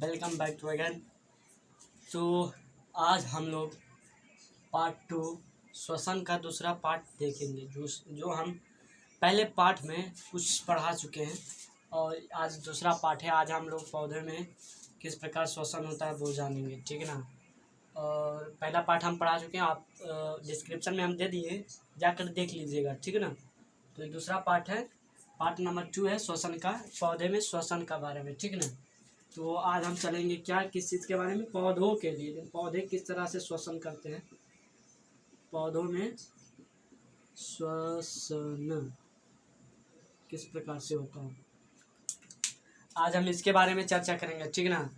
Welcome back to again. तो आज हम लोग पार्ट 2 श्वसन का दूसरा पार्ट देखेंगे, जो हम पहले पार्ट में कुछ पढ़ा चुके हैं और आज दूसरा पार्ट है। आज हम लोग पौधे में किस प्रकार श्वसन होता है वो जानेंगे, ठीक है ना। और पहला पार्ट हम पढ़ा चुके हैं, आप डिस्क्रिप्शन में हम दे दिए, जाकर देख लीजिएगा, ठीक है ना। तो ये दूसरा पार्ट है, पार्ट नंबर 2 है श्वसन का, पौधे में श्वसन का बारे में, ठीक है ना। तो आज हम चलेंगे किस चीज़ के बारे में, पौधों के लिए, पौधे किस तरह से श्वसन करते हैं, पौधों में श्वसन किस प्रकार से होता है, आज हम इसके बारे में चर्चा करेंगे, ठीक है ना।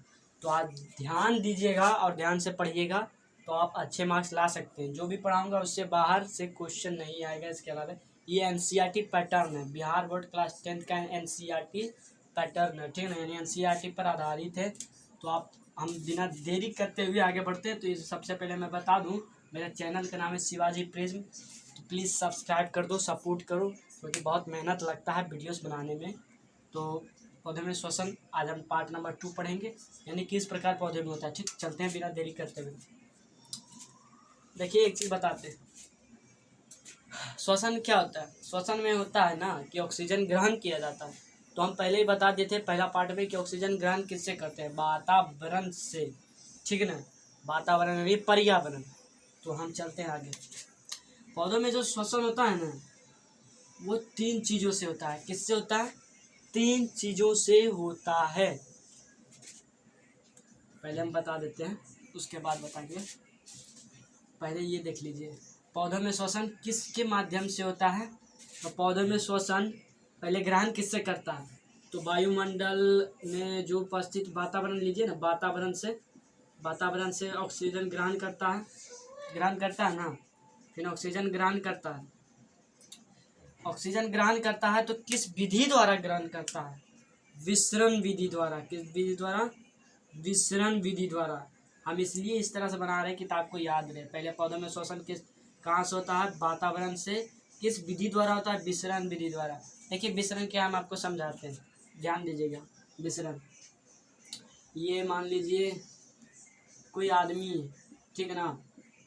तो आज ध्यान दीजिएगा और ध्यान से पढ़िएगा, तो आप अच्छे मार्क्स ला सकते हैं। जो भी पढ़ाऊंगा उससे बाहर से क्वेश्चन नहीं आएगा। इसके अलावा ये एनसीईआरटी पैटर्न है, बिहार बोर्ड क्लास 10 का एनसीईआरटी पैटर्न है, ठीक है ना, यानी एनसीईआरटी पर आधारित है। तो हम बिना देरी करते हुए आगे बढ़ते हैं। तो इसे सबसे पहले मैं बता दूं, मेरे चैनल का नाम है शिवाजी प्रिज्म। तो प्लीज़ सब्सक्राइब कर दो, सपोर्ट करो, क्योंकि बहुत मेहनत लगता है वीडियोस बनाने में। तो पौधे में श्वसन आज हम पार्ट नंबर 2 पढ़ेंगे, यानी किस प्रकार पौधे में होता है। ठीक, चलते हैं बिना देरी करते हुए। देखिए एक चीज़ बताते हैं, श्वसन क्या होता है। श्वसन में होता है ना कि ऑक्सीजन ग्रहण किया जाता है। तो हम पहले ही बता दिए थे पहला पार्ट में कि ऑक्सीजन ग्रहण किससे करते हैं, वातावरण से, ठीक है ना। वातावरण में भी पर्यावरण। तो हम चलते हैं आगे। पौधों में जो श्वसन होता है ना, वो 3 चीज़ों से होता है। किससे होता है? 3 चीज़ों से होता है। पहले हम बता देते हैं, उसके बाद बताएंगे। पहले ये देख लीजिए, पौधों में श्वसन किसके माध्यम से होता है। तो पौधों में श्वसन पहले ग्रहण किससे करता है, तो वायुमंडल में जो उपस्थित वातावरण लीजिए ना, वातावरण से ऑक्सीजन ग्रहण करता है ना। फिर ऑक्सीजन ग्रहण करता है। ऑक्सीजन ग्रहण करता है तो किस विधि द्वारा ग्रहण करता है? विसरण विधि द्वारा। किस विधि द्वारा? विसरण विधि द्वारा। हम इसलिए इस तरह से बना रहे हैं कि आपको याद रहे। पहले पौधों में श्वसन कहाँ से होता है? वातावरण से। किस विधि द्वारा होता है? विसरण विधि द्वारा। देखिए विसरण क्या हम आपको समझाते हैं, ध्यान दीजिएगा। विसरण, ये मान लीजिए कोई आदमी है, ठीक है ना,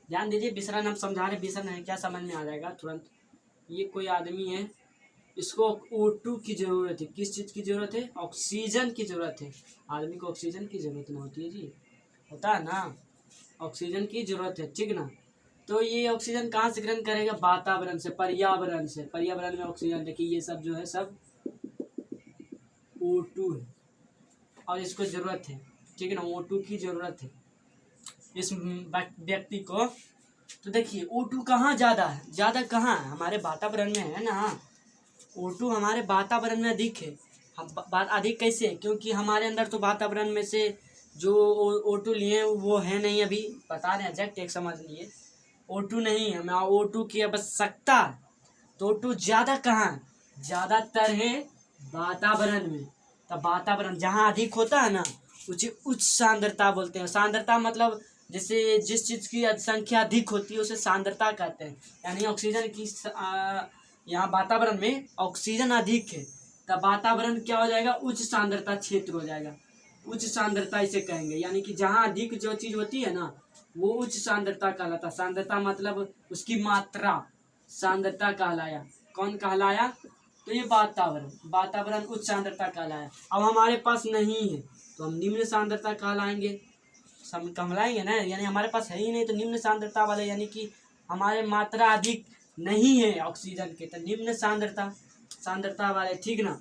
ध्यान दीजिए। विसरण हम समझा रहे, विसरण है क्या समझ में आ जाएगा तुरंत। ये कोई आदमी है, इसको O2 की ज़रूरत है। किस चीज़ की ज़रूरत है? ऑक्सीजन की ज़रूरत है। आदमी को ऑक्सीजन की ज़रूरत ना होती है जी, होता है ना, ऑक्सीजन की ज़रूरत है, ठीक ना। तो ये ऑक्सीजन कहाँ से ग्रहण करेगा? वातावरण से, पर्यावरण से। पर्यावरण में ऑक्सीजन, देखिए ये सब जो है सब O2 है और इसको ज़रूरत है, ठीक है ना, O2 की ज़रूरत है इस व्यक्ति को। तो देखिए O2 कहाँ ज़्यादा है? ज़्यादा कहाँ है? हमारे वातावरण में है ना। O2 हमारे वातावरण में अधिक है। बात अधिक कैसे? क्योंकि हमारे अंदर तो वातावरण में से जो O2 लिए वो है नहीं, अभी बता रहे हैं एग्जैक्ट, एक समझ लिए। O2 नहीं है, हमें O2 की आवश्यकता। तो O2 ज़्यादा कहाँ है? ज़्यादातर है वातावरण में। तब वातावरण जहाँ अधिक होता है ना, उसे उच्च सांद्रता बोलते हैं। सांद्रता मतलब जैसे जिस चीज़ की संख्या अधिक होती है उसे सांद्रता कहते हैं। यानी ऑक्सीजन की यहाँ वातावरण में ऑक्सीजन अधिक है, तब वातावरण क्या हो जाएगा? उच्च सांद्रता क्षेत्र हो जाएगा। उच्च सांद्रता इसे कहेंगे, यानी कि जहाँ अधिक जो चीज़ होती है ना, वो उच्च सांद्रता कहलाता है। सांद्रता मतलब उसकी मात्रा, सांद्रता कहलाया। कौन कहलाया? तो ये वातावरण उच्च सांद्रता कहलाया। अब हमारे पास नहीं है तो हम निम्न सांद्रता कहलाएंगे, कहलाएंगे ना, यानी हमारे पास है ही नहीं तो निम्न सांद्रता वाले, यानी कि हमारे मात्रा अधिक नहीं है ऑक्सीजन के, तो निम्न सांद्रता वाले, ठीक ना।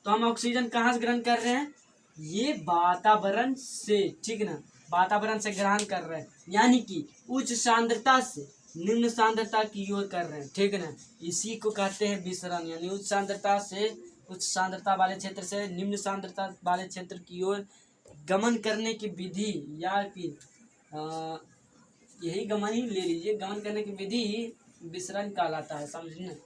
तो हम ऑक्सीजन कहाँ से ग्रहण कर रहे हैं? ये वातावरण से, ठीक ना, वातावरण से ग्रहण कर रहे हैं, यानी कि उच्च सांद्रता से निम्न सांद्रता की ओर कर रहे हैं, ठीक ना। इसी को कहते हैं विसरण, यानी उच्च सांद्रता से, उच्च सांद्रता वाले क्षेत्र से निम्न सांद्रता वाले क्षेत्र की ओर गमन करने की विधि, या फिर यही गमन ही ले लीजिए, गमन करने की विधि विसरण कहलाता है, समझिए।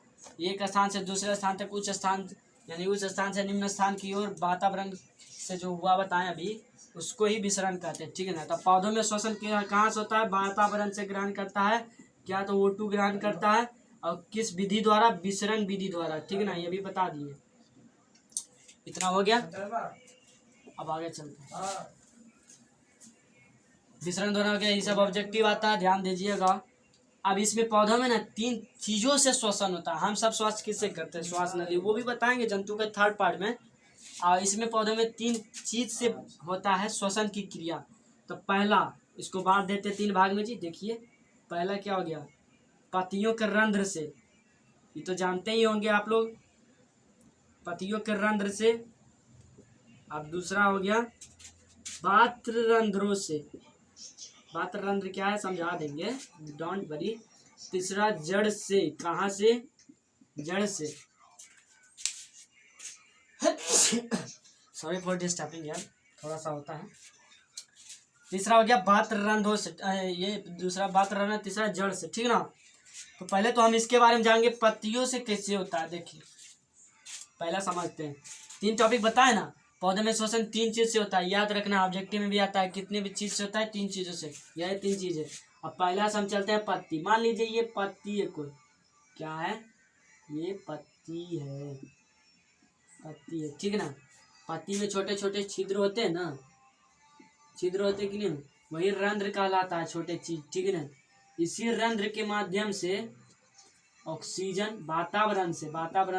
एक स्थान से दूसरे स्थान तक, उच्च स्थान यानी उच्च स्थान से निम्न स्थान की ओर वातावरण से जो हुआ बताएं अभी, उसको ही विसरण कहते हैं, ठीक है ना। तो पौधों में श्वसन कहाँ से होता है? वातावरण से ग्रहण करता है क्या? तो O2 ग्रहण करता है, और किस विधि द्वारा? विसरण विधि द्वारा, ठीक है ना, ये भी बता दिए। इतना हो गया। अब आगे चलते हैं। विसरण द्वारा हो गया, ये सब ऑब्जेक्टिव आता है, ध्यान दीजिएगा। अब इसमें पौधों में ना 3 चीजों से श्वसन होता है। हम सब श्वास किससे करते हैं? श्वास नली, वो भी बताएंगे जंतु के थर्ड पार्ट में। और इसमें पौधों में 3 चीज से होता है श्वसन की क्रिया। तो पहला, इसको बांट देते 3 भाग में जी। देखिए पहला क्या हो गया, पत्तियों के रंध्र से, ये तो जानते ही होंगे आप लोग, पत्तियों के रंध्र से। अब दूसरा हो गया पात्र रंध्रों से। पात्र रंध्र क्या है समझा देंगे, डोंट वरी। तीसरा जड़ से, कहाँ से? जड़ से। सॉरी फॉर डिस्टर्बिंग यार, थोड़ा सा होता है। तीसरा हो गया पात्र रंध्रों से, ये दूसरा पात्र रंध्र, तीसरा जड़ से, ठीक ना। तो पहले तो हम इसके बारे में जानेंगे पत्तियों से कैसे होता है। देखिए पहला समझते हैं। 3 टॉपिक बताए ना, पौधे में श्वसन 3 चीज से होता है, याद रखना। ऑब्जेक्टिव में भी आता है, कितने भी चीज से होता है? 3 चीजों से। यह 3 चीज है। अब पहला से हम चलते हैं पत्ती। मान लीजिए ये पत्ती है, कोई क्या है? ये पत्ती है, पत्ती है, ठीक ना। पत्ती में छोटे छोटे छिद्र होते हैं ना, छिद्र होते कि नहीं, वही रंध्र कहलाता है, छोटे चीज, ठीक है ना। इसी रंध्र के माध्यम से ऑक्सीजन वातावरण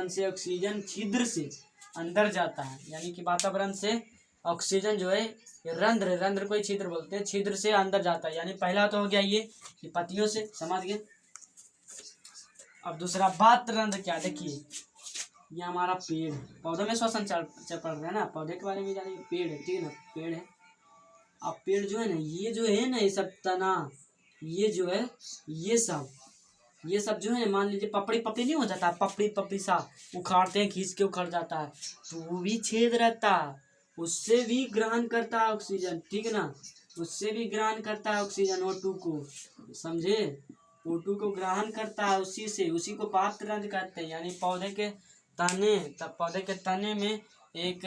से ऑक्सीजन छिद्र से अंदर जाता है। यानी कि वातावरण से ऑक्सीजन जो है, रंध्र को ही छिद्र बोलते हैं, छिद्र से अंदर जाता है। यानी पहला तो हो गया ये पत्तियों से, समझ गए। अब दूसरा पात्र रंध्र क्या? देखिए ये हमारा पेड़ है, पौधों में श्वसन चल पड़ रहा है ना, पौधे के बारे में जानिए। पेड़ है, ठीक है ना, पेड़ है। अब पेड़ जो है ना, ये जो है ना, ये सब तना, ये जो है, ये सब जो है ना, मान लीजिए पपड़ी नहीं हो जाता, पपड़ी सा उखाड़ते हैं, खींच के उखड़ जाता है, तो वो भी छेद रहता है, उससे भी ग्रहण करता है ऑक्सीजन, ठीक है ना। उससे भी ग्रहण करता है ऑक्सीजन, O2 को, समझे। O2 को ग्रहण करता है, उसी को पात्र रंध्र कहते हैं। यानी पौधे के तने में एक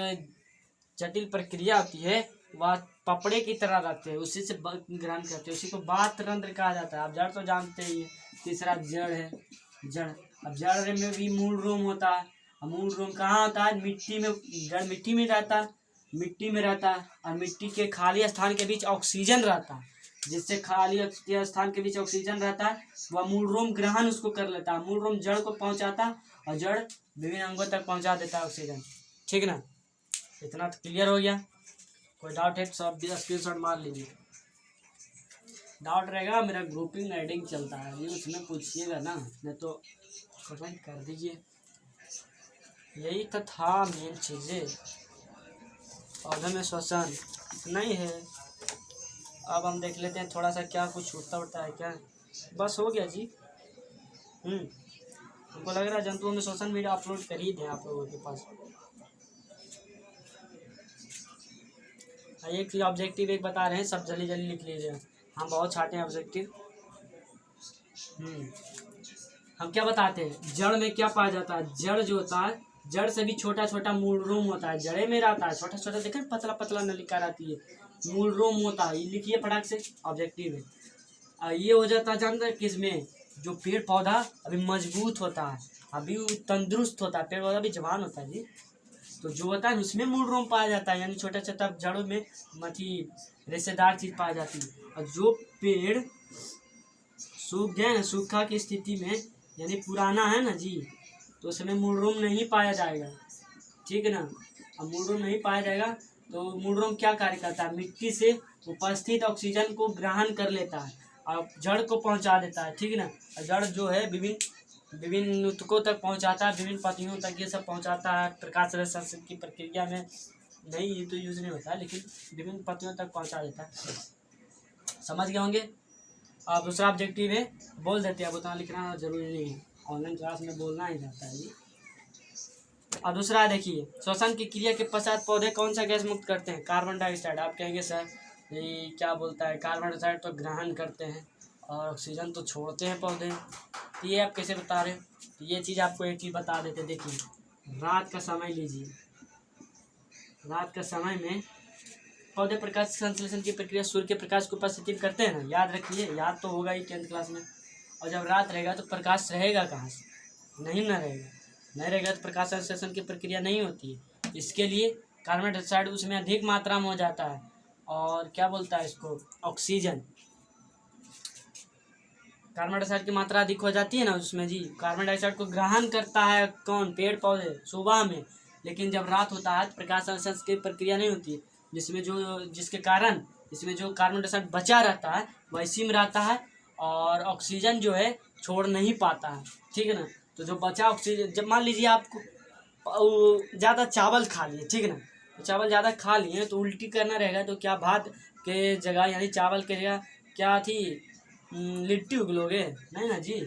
जटिल प्रक्रिया होती है, वह पपड़े की तरह रहते हैं, उसी से ग्रहण करते हैं, उसी को पात्र रंध्र कहा जाता है। आप जड़ तो जानते ही। तीसरा जड़ है, जड़। अब जड़ में भी मूल रोम होता है। अब मूल रोम कहाँ होता है? मिट्टी में। जड़ मिट्टी में रहता है, और मिट्टी के खाली स्थान के बीच ऑक्सीजन रहता है। जिससे खाली स्थान के बीच ऑक्सीजन रहता है, वह मूल रोम ग्रहण उसको कर लेता है। मूल रोम जड़ को पहुंचाता है, और जड़ विभिन्न अंगों तक पहुंचा देता है ऑक्सीजन, ठीक ना। इतना तो क्लियर हो गया। कोई डाउट है सब स्क्रीनशॉट मार लीजिए। डाउट रहेगा, मेरा ग्रुपिंग एडिंग चलता है, ये उसमें पूछिएगा ना, नहीं तो कमेंट कर दीजिए। यही तो था मेन चीज़ें, पौधे में श्वसन इतना ही है। अब हम देख लेते हैं थोड़ा सा, क्या कुछ उड़ता है क्या? बस हो गया जी। हमको लग रहा है जंतुओं में श्वसन वीडियो अपलोड कर ही दें आप लोगों के पास। एक ऑब्जेक्टिव एक बता रहे हैं, सब जल्दी लिख लीजिए, हम बहुत छाटे हैं ऑब्जेक्टिव। हम क्या बताते हैं, जड़ में क्या पाया जाता है? जड़ जो होता है, जड़ से भी छोटा छोटा मूल रोम होता है, जड़े में रहता है, छोटा छोटा, देखें पतला पतला नलिका रहती है, मूल रोम होता है। ये लिखिए फटाक से, ऑब्जेक्टिव है। ये हो जाता है जानते हैं किसमें? जो पेड़ पौधा अभी मजबूत होता है, अभी तंदुरुस्त होता है, पेड़ पौधा भी जवान होता है जी, तो जो होता है उसमें मूल रोम पाया जाता है। यानी छोटा छोटा जड़ों में रेशेदार चीज पाई जाती है। और जो पेड़ सूख गए ना, सूखा की स्थिति में, यानी पुराना है ना जी, तो उसमें मूल रोम नहीं पाया जाएगा, ठीक है ना। अब मूल रोम नहीं पाया जाएगा तो मूल रोम क्या कार्य करता है? मिट्टी से उपस्थित ऑक्सीजन को ग्रहण कर लेता है और जड़ को पहुंचा देता है, ठीक है ना। जड़ जो है विभिन्न ऊतकों तक पहुंचाता है, विभिन्न पत्तियों तक ये सब पहुंचाता है। प्रकाश संश्लेषण की प्रक्रिया में नहीं, ये तो यूज नहीं होता है, लेकिन विभिन्न पत्तियों तक पहुंचा देता है। समझ गए होंगे। अब दूसरा ऑब्जेक्टिव है, बोल देते हैं, अब उतना लिखना जरूरी नहीं है, ऑनलाइन क्लास में बोलना ही रहता है ये। और दूसरा देखिए, श्वसन की क्रिया के पश्चात पौधे कौन सा गैस मुक्त करते हैं? Carbon dioxide. आप कहेंगे सर ये क्या बोलता है, कार्बन डाइऑक्साइड तो ग्रहण करते हैं और ऑक्सीजन तो छोड़ते हैं पौधे, तो ये आप कैसे बता रहे हैं? तो ये चीज़ आपको एक चीज़ बता देते, देखिए रात का समय लीजिए, रात का समय में पौधे प्रकाश संश्लेषण की प्रक्रिया सूर्य के प्रकाश को उपस्थित करते हैं ना, याद रखिए, याद तो होगा ही 10th क्लास में। और जब रात रहेगा तो प्रकाश रहेगा कहाँ से? नहीं ना रहेगा, नहीं रहेगा तो प्रकाश संश्लेषण की प्रक्रिया नहीं होती है। इसके लिए कार्बन डाइऑक्साइड उसमें अधिक मात्रा में हो जाता है। और क्या बोलता है इसको, ऑक्सीजन, कार्बन डाइऑक्साइड की मात्रा अधिक हो जाती है ना उसमें जी। कार्बन डाइऑक्साइड को ग्रहण करता है कौन, पेड़ पौधे सुबह में, लेकिन जब रात होता है तो प्रकाश संश्लेषण की प्रक्रिया नहीं होती है, जिसके कारण इसमें जो कार्बन डाइऑक्साइड बचा रहता है वह इसी में रहता है और ऑक्सीजन जो है छोड़ नहीं पाता है, ठीक है ना। तो जो बचा ऑक्सीजन, जब मान लीजिए आपको ज़्यादा चावल खा लिए, ठीक है ना, तो चावल ज़्यादा खा लिए तो उल्टी करना रहेगा, तो क्या भात के जगह यानी चावल के जगह क्या थी, लिट्टी उगलोगे नहीं ना जी।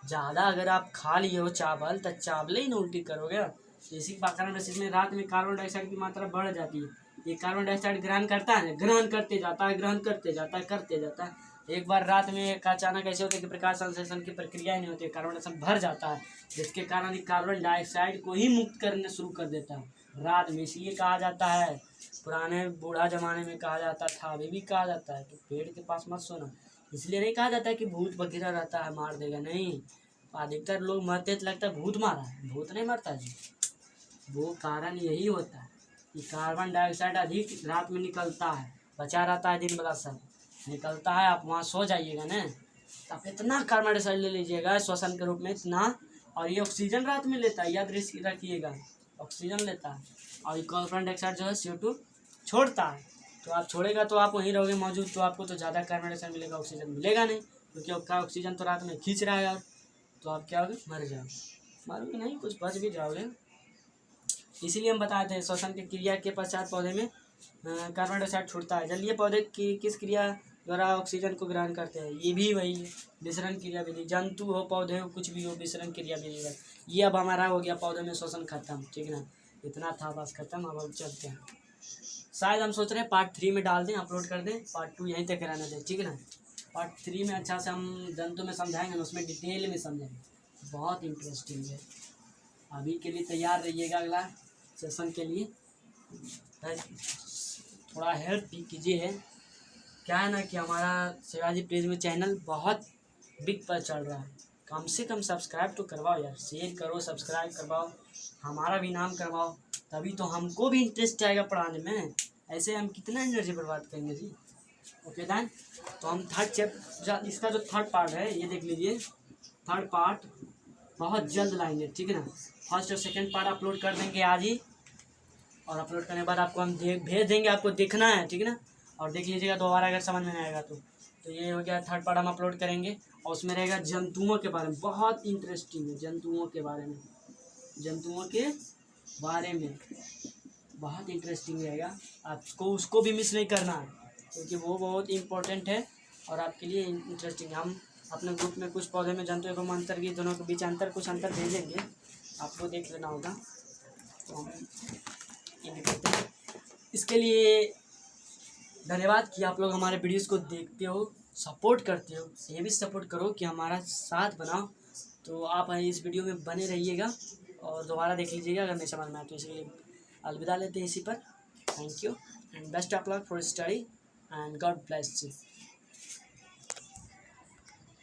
ज़्यादा अगर आप खा लिए हो चावल तो चावल ही ना उल्टी करोगे। इसी कारण इसमें रात में कार्बन डाइऑक्साइड की मात्रा बढ़ जाती है। ये कार्बन डाइऑक्साइड ग्रहण करता है, ग्रहण करते जाता है, ग्रहण करते जाता है, करते जाता है। एक बार रात में अचानक ऐसे होता है कि प्रकाश संश्लेषण की प्रक्रिया ही नहीं होती है, कार्बन डाइऑक्साइड भर जाता है, जिसके कारण ये कार्बन डाइऑक्साइड को ही मुक्त करने शुरू कर देता है रात में। इसलिए कहा जाता है, पुराने बूढ़ा जमाने में कहा जाता था, अभी भी कहा जाता है, तो पेड़ के पास मत सोना। इसलिए नहीं कहा जाता है कि भूत वगैरह रहता है मार देगा, नहीं। अधिकतर लोग मरते तो लगता है भूत मारा है, भूत नहीं मरता जी। वो कारण यही होता है कि कार्बन डाइऑक्साइड अधिक रात में निकलता है, बचा रहता है दिन वाला सब निकलता है। आप वहाँ सो जाइएगा ना, तो आप इतना कार्बन डाइऑक्साइड ले लीजिएगा श्वसन के रूप में इतना, और ये ऑक्सीजन रात में लेता है, याद रखिएगा, ऑक्सीजन लेता है और ये कार्बन डाइऑक्साइड जो है CO2 छोड़ता है। तो आप छोड़ेगा तो आप वहीं रहोगे मौजूद, तो आपको तो ज़्यादा कार्बन डाइऑक्साइड मिलेगा, ऑक्सीजन मिलेगा नहीं, क्योंकि आपका ऑक्सीजन तो रात में खींच रहा है यार। तो आप क्या होगे, मर जाओगे, मारोगे नहीं, कुछ बच भी जाओगे। इसीलिए हम बताए थे श्वसन की क्रिया के पश्चात पौधे में कार्बन डाइऑक्साइड छूटता है। जलीय पौधे की किस क्रिया द्वारा ऑक्सीजन को ग्रहण करते हैं, ये भी वही है, विसरण क्रिया विधि। जंतु हो, पौधे हो, कुछ भी हो, विसरण क्रिया विधि। ये अब हमारा हो गया पौधे में श्वसन खत्म, ठीक है ना, इतना था बस खत्म। अब चलते हैं, शायद हम सोच रहे हैं पार्ट 3 में डाल दें, अपलोड कर दें, पार्ट 2 यहीं तक रहने दें, ठीक है ना। पार्ट 3 में अच्छा से हम जंतु में समझाएंगे, उसमें डिटेल में समझेंगे, बहुत इंटरेस्टिंग है। अभी के लिए तैयार रहिएगा अगला सेशन के लिए, थोड़ा हेल्प भी कीजिए। क्या है ना कि हमारा शिवाजी प्रिज्म चैनल बहुत बिग पर चल रहा है, कम से कम सब्सक्राइब तो करवाओ यार, शेयर करो, सब्सक्राइब करवाओ, हमारा भी नाम करवाओ, तभी तो हमको भी इंटरेस्ट आएगा पढ़ाने में। ऐसे हम कितना एनर्जी बर्बाद करेंगे जी। ओके देन, तो हम इसका जो थर्ड पार्ट है ये देख लीजिए, थर्ड पार्ट बहुत जल्द लाएंगे, ठीक है ना। फर्स्ट और सेकंड पार्ट अपलोड कर देंगे आज ही, और अपलोड करने के बाद आपको हम भेज देंगे, आपको देखना है, ठीक है ना, और देख लीजिएगा दोबारा अगर समझ में नहीं आएगा तो ये हो गया थर्ड पार्ट हम अपलोड करेंगे। और उसमें रहेगा जंतुओं के बारे में, बहुत इंटरेस्टिंग है, जंतुओं के बारे में, जंतुओं के बारे में बहुत इंटरेस्टिंग रहेगा। आपको उसको भी मिस नहीं करना है, क्योंकि वो बहुत इम्पोर्टेंट है और आपके लिए इंटरेस्टिंग है। हम अपने ग्रुप में कुछ पौधे में जंतुओं को अंतर की दोनों के बीच कुछ अंतर भेजेंगे, आपको देख लेना होगा। तो हम ये भी करते हैं। इसके लिए धन्यवाद कि आप लोग हमारे वीडियोस को देखते हो, सपोर्ट करते हो। ये भी सपोर्ट करो कि हमारा साथ बनाओ। तो आप इस वीडियो में बने रहिएगा और दोबारा देख लीजिएगा अगर नहीं समझ में आए तो। इसलिए अलविदा लेते हैं इसी पर। Thank you and best of luck for study and God bless you.